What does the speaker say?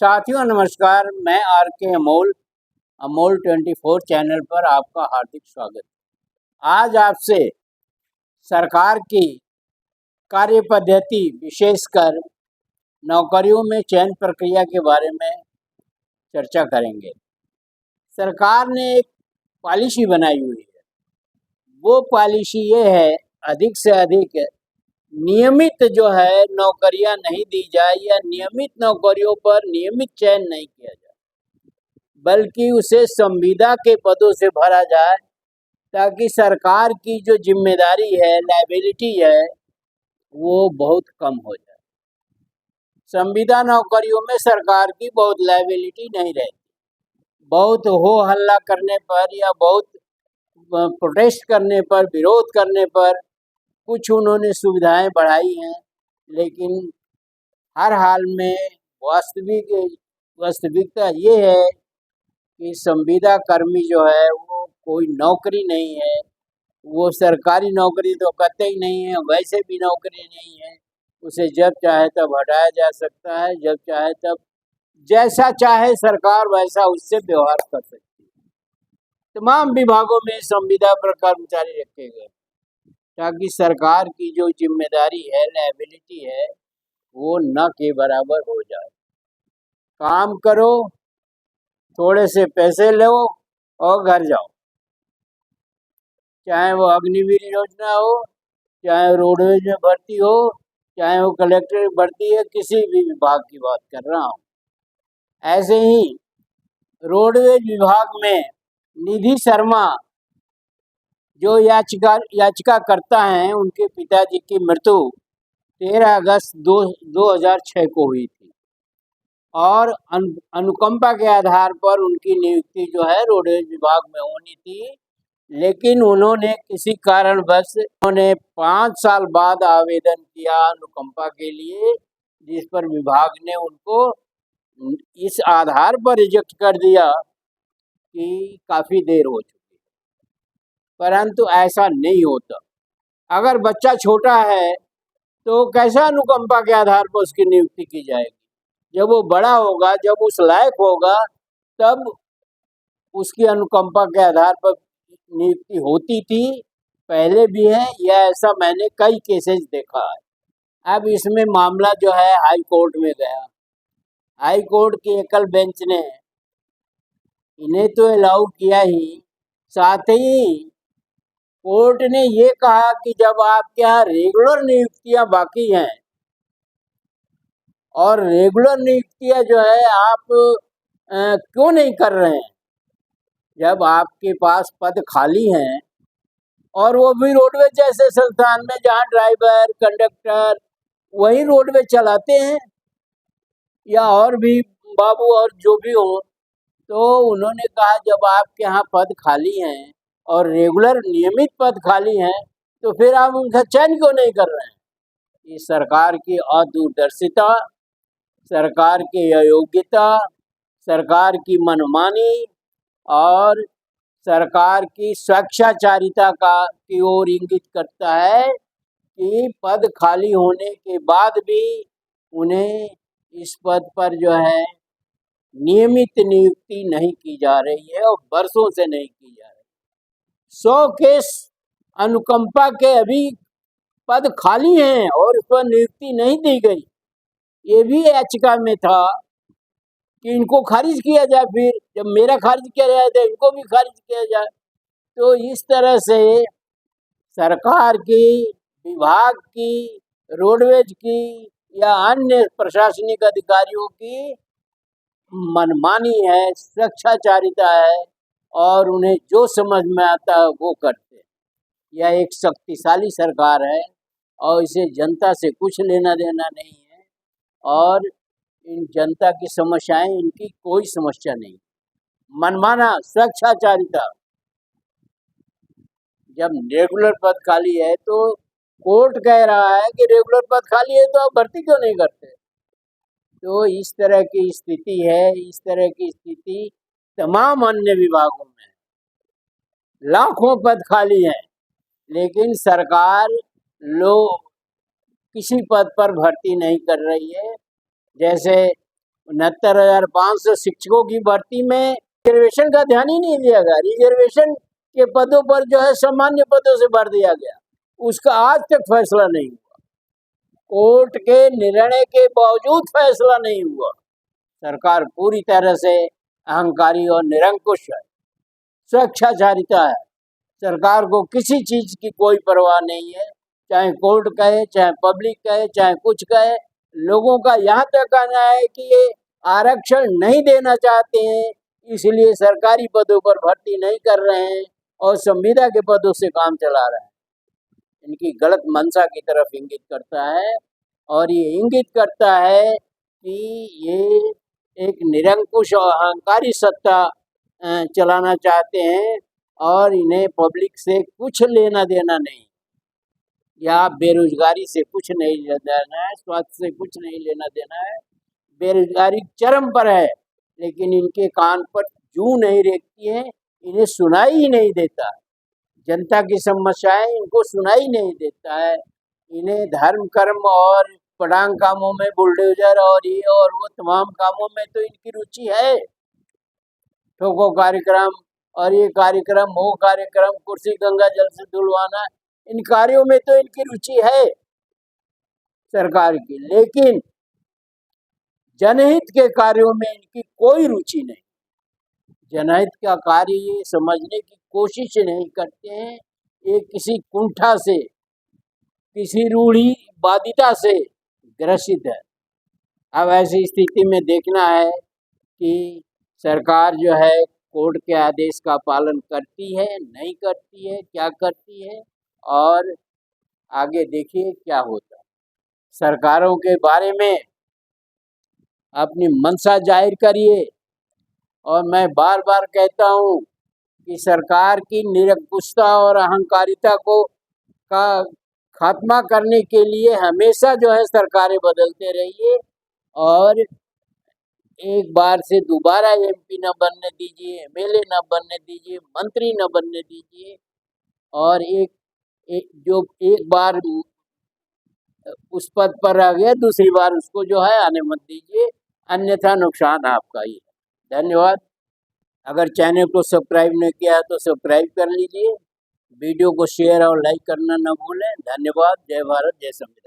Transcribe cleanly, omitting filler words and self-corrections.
साथियों नमस्कार, मैं आर के अमोल अमोल 24 चैनल पर आपका हार्दिक स्वागत। आज आपसे सरकार की कार्य पद्धति विशेषकर नौकरियों में चयन प्रक्रिया के बारे में चर्चा करेंगे। सरकार ने एक पॉलिसी बनाई हुई है। वो पॉलिसी ये है, अधिक से अधिक नियमित जो है नौकरियां नहीं दी जाए या नियमित नौकरियों पर नियमित चयन नहीं किया जाए, बल्कि उसे संविदा के पदों से भरा जाए, ताकि सरकार की जो जिम्मेदारी है, लायबिलिटी है, वो बहुत कम हो जाए। संविदा नौकरियों में सरकार की बहुत लायबिलिटी नहीं रहती। बहुत हो हल्ला करने पर या बहुत प्रोटेस्ट करने पर, विरोध करने पर कुछ उन्होंने सुविधाएं बढ़ाई हैं, लेकिन हर हाल में वास्तविकता ये है कि संविदा कर्मी जो है वो कोई नौकरी नहीं है। वो सरकारी नौकरी तो कहते ही नहीं है, वैसे भी नौकरी नहीं है। उसे जब चाहे तब हटाया जा सकता है, जब चाहे तब जैसा चाहे सरकार वैसा उससे व्यवहार कर सकती है। तमाम विभागों में संविदा पर कर्मचारी रखे गए ताकि सरकार की जो जिम्मेदारी है, लायबिलिटी है, वो न के बराबर हो जाए। काम करो, थोड़े से पैसे लो और घर जाओ। चाहे वो अग्निवीर योजना हो, चाहे रोडवेज में भर्ती हो, चाहे वो कलेक्टर भर्ती है, किसी भी विभाग की बात कर रहा हूँ। ऐसे ही रोडवेज विभाग में निधि शर्मा जो याचिका करता है, उनके पिताजी की मृत्यु 13 अगस्त 2006 को हुई थी और अनुकंपा के आधार पर उनकी नियुक्ति जो है रोडवेज विभाग में होनी थी, लेकिन उन्होंने किसी कारणवश 5 साल बाद आवेदन किया अनुकंपा के लिए, जिस पर विभाग ने उनको इस आधार पर रिजेक्ट कर दिया कि काफ़ी देर हो चुकी है। परंतु ऐसा नहीं होता। अगर बच्चा छोटा है तो कैसा अनुकंपा के आधार पर उसकी नियुक्ति की जाएगी? जब वो बड़ा होगा, जब उस लायक होगा, तब उसकी अनुकंपा के आधार पर नियुक्ति होती थी। पहले भी है या ऐसा मैंने कई केसेस देखा है। अब इसमें मामला जो है हाई कोर्ट में गया। हाई कोर्ट की एकल बेंच ने इन्हें तो अलाउ किया ही, साथ ही कोर्ट ने ये कहा कि जब आपके यहाँ रेगुलर नियुक्तियां बाकी हैं और रेगुलर नियुक्तियां जो है आप क्यों नहीं कर रहे हैं, जब आपके पास पद खाली हैं और वो भी रोडवेज जैसे संस्थान में जहाँ ड्राइवर, कंडक्टर वही रोडवेज चलाते हैं या और भी बाबू और जो भी हो, तो उन्होंने कहा जब आपके यहाँ पद खाली हैं और रेगुलर नियमित पद खाली हैं, तो फिर आप उनका चयन क्यों नहीं कर रहे हैं? ये सरकार की अदूरदर्शिता, सरकार की अयोग्यता, सरकार की मनमानी और सरकार की स्वेच्छाचारिता की ओर इंगित करता है कि पद खाली होने के बाद भी उन्हें इस पद पर जो है नियमित नियुक्ति नहीं की जा रही है और वर्षों से नहीं की जा रही। 100 केस अनुकंपा के अभी पद खाली हैं और उस पर नियुक्ति नहीं दी गई। ये भी याचिका में था कि इनको खारिज किया जाए, फिर जब मेरा खारिज किया जाए तो इनको भी खारिज किया जाए। तो इस तरह से सरकार की, विभाग की, रोडवेज की या अन्य प्रशासनिक अधिकारियों की मनमानी है, स्वेच्छाचारिता है और उन्हें जो समझ में आता है वो करते हैं। यह एक शक्तिशाली सरकार है और इसे जनता से कुछ लेना देना नहीं है और इन जनता की समस्याएं, इनकी कोई समस्या नहीं। मनमाना, स्वेच्छाचारिता। जब रेगुलर पद खाली है तो कोर्ट कह रहा है कि रेगुलर पद खाली है तो आप भर्ती क्यों नहीं करते? तो इस तरह की स्थिति है। इस तरह की स्थिति तमाम अन्य विभागों में है। लाखों पद खाली हैं, लेकिन सरकार लोग किसी पद पर भर्ती नहीं कर रही है। जैसे 69,500 शिक्षकों की भर्ती में रिजर्वेशन का ध्यान ही नहीं दिया गया। रिजर्वेशन के पदों पर जो है सामान्य पदों से भर दिया गया, उसका आज तक फैसला नहीं हुआ। कोर्ट के निर्णय के बावजूद फैसला नहीं हुआ। सरकार पूरी तरह से अहंकारी और निरंकुश है, स्वेच्छाचारिता है। सरकार को किसी चीज की कोई परवाह नहीं है, चाहे कोर्ट कहे, चाहे पब्लिक कहे, चाहे कुछ कहे। लोगों का यहाँ तक कहना है कि ये आरक्षण नहीं देना चाहते हैं, इसलिए सरकारी पदों पर भर्ती नहीं कर रहे हैं और संविदा के पदों से काम चला रहे हैं। इनकी गलत मंशा की तरफ इंगित करता है और ये इंगित करता है कि ये एक निरंकुश और अहंकारी सत्ता चलाना चाहते हैं और इन्हें पब्लिक से कुछ लेना देना नहीं, या बेरोजगारी से कुछ नहीं लेना देना है, स्वास्थ्य से कुछ नहीं लेना देना है। बेरोजगारी चरम पर है, लेकिन इनके कान पर जूं नहीं रेंगती है, इन्हें सुनाई ही नहीं देता। जनता की समस्याएं इनको सुनाई नहीं देता है। इन्हें धर्म कर्म और पटांग कामों में, बुलडोजर और ये और वो तमाम कामों में तो इनकी रुचि है। ठोको कार्यक्रम और ये कार्यक्रम, वो कार्यक्रम, कुर्सी गंगा जल से धुलवाना, इन कार्यों में तो इनकी रुचि है सरकार की, लेकिन जनहित के कार्यों में इनकी कोई रुचि नहीं। जनहित का कार्य ये समझने की कोशिश नहीं करते हैं। ये किसी कुंठा से, किसी रूढ़िवादिता से ग्रसित है। अब ऐसी स्थिति में देखना है कि सरकार जो है कोर्ट के आदेश का पालन करती है, नहीं करती है, क्या करती है, और आगे देखिए क्या होता है। सरकारों के बारे में अपनी मंशा जाहिर करिए, और मैं बार बार कहता हूँ कि सरकार की निरंकुशता और अहंकारिता को का खात्मा करने के लिए हमेशा जो है सरकारें बदलते रहिए, और एक बार से दोबारा एमपी न बनने दीजिए, एमएलए न बनने दीजिए, मंत्री न बनने दीजिए, और जो एक बार उस पद पर रह गया, दूसरी बार उसको जो है आने मत दीजिए, अन्यथा नुकसान आपका ही है। धन्यवाद। अगर चैनल को सब्सक्राइब नहीं किया है तो सब्सक्राइब कर लीजिए। वीडियो को शेयर और लाइक करना न भूलें। धन्यवाद। जय भारत, जय संविधान।